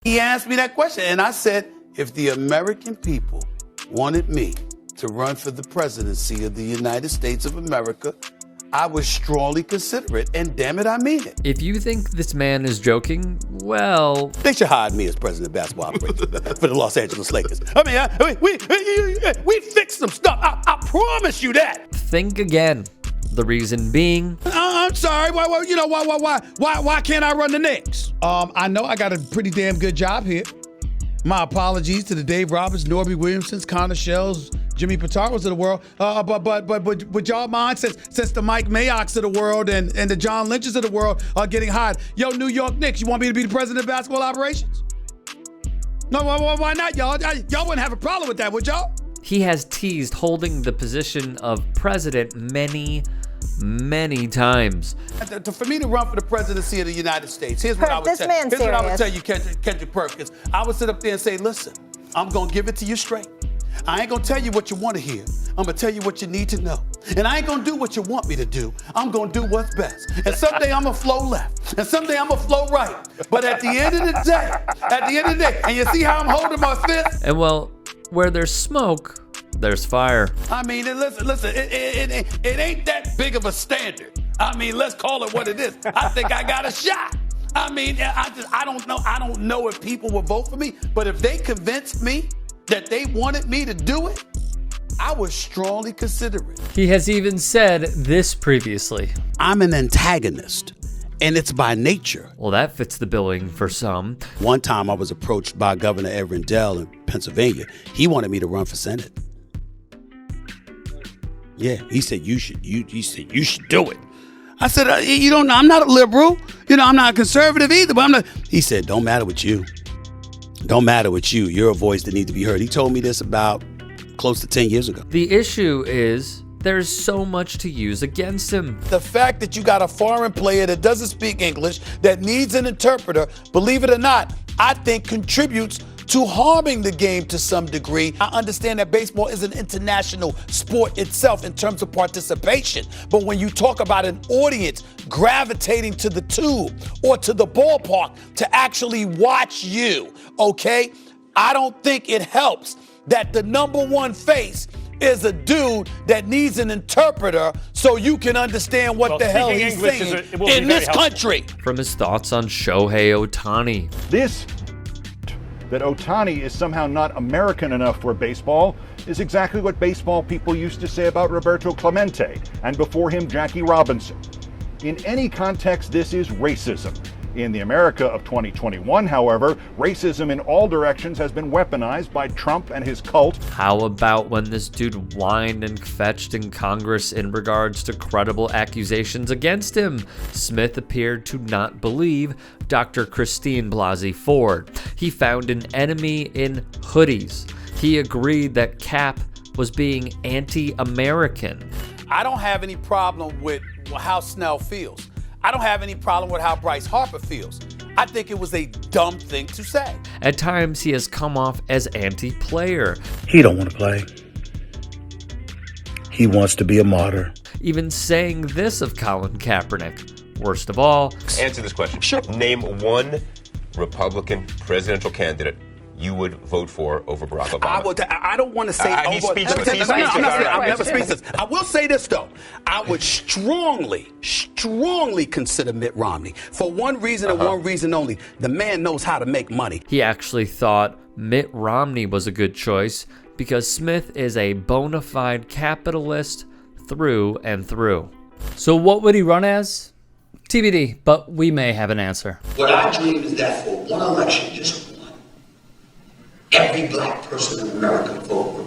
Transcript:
He asked me that question, and I said, if the American people wanted me to run for the presidency of the United States of America, I would strongly consider it, and damn it, I mean it. If you think this man is joking, well... They should hire me as president of basketball operations for the Los Angeles Lakers. I mean, we fixed some stuff. I promise you that. Think again. The reason being... I'm sorry. Why can't I run the Knicks? I know I got a pretty damn good job here. My apologies to the Dave Roberts, Norby Williamsons, Connor Shells, Jimmy Pitaros of the world. But would y'all mind since the Mike Mayocks of the world and the John Lynches of the world are getting hired? Yo, New York Knicks, you want me to be the president of basketball operations? No, why not, y'all? Y'all wouldn't have a problem with that, would y'all? He has teased holding the position of president many times. For me to run for the presidency of the United States, here's what I would tell you, Kendrick Perkins. I would sit up there and say, listen, I'm going to give it to you straight. I ain't going to tell you what you want to hear. I'm going to tell you what you need to know. And I ain't going to do what you want me to do. I'm going to do what's best. And someday I'm going to flow left. And someday I'm going to flow right. But at the end of the day, and you see how I'm holding my fist? And well, where there's smoke, there's fire. I mean, listen, it ain't that big of a standard. I mean, let's call it what it is. I think I got a shot. I mean, I don't know. I don't know if people will vote for me, but if they convinced me that they wanted me to do it, I would strongly consider it. He has even said this previously. I'm an antagonist, and it's by nature. Well, that fits the billing for some. One time I was approached by Governor Ed Rendell in Pennsylvania. He wanted me to run for Senate. Yeah, he said you should do it. I said, I'm not a liberal. I'm not a conservative either, but I'm not. He said, don't matter with you. Don't matter with you. You're a voice that needs to be heard. He told me this about close to 10 years ago. The issue is there's so much to use against him. The fact that you got a foreign player that doesn't speak English, that needs an interpreter, believe it or not, I think contributes to harming the game to some degree. I understand that baseball is an international sport itself in terms of participation. But when you talk about an audience gravitating to the tube or to the ballpark to actually watch you, okay, I don't think it helps that the number one face is a dude that needs an interpreter so you can understand what the hell he's saying in this country. From his thoughts on Shohei Ohtani. That Ohtani is somehow not American enough for baseball is exactly what baseball people used to say about Roberto Clemente, and before him, Jackie Robinson. In any context, this is racism. In the America of 2021, however, racism in all directions has been weaponized by Trump and his cult. How about when this dude whined and fetched in Congress in regards to credible accusations against him? Smith appeared to not believe Dr. Christine Blasey Ford. He found an enemy in hoodies. He agreed that Cap was being anti-American. I don't have any problem with how Snell feels. I don't have any problem with how Bryce Harper feels. I think it was a dumb thing to say. At times, he has come off as anti-player. He don't want to play. He wants to be a martyr. Even saying this of Colin Kaepernick. Worst of all... Answer this question. Sure. Name one Republican presidential candidate you would vote for over Barack Obama. I don't want to say... He's speechless. I'm never speechless. I will say this, though. I would strongly consider Mitt Romney. For one reason and one reason only. The man knows how to make money. He actually thought Mitt Romney was a good choice because Smith is a bona fide capitalist through and through. So what would he run as? TBD, but we may have an answer. What I dream is that for one election, just one, every black person in America vote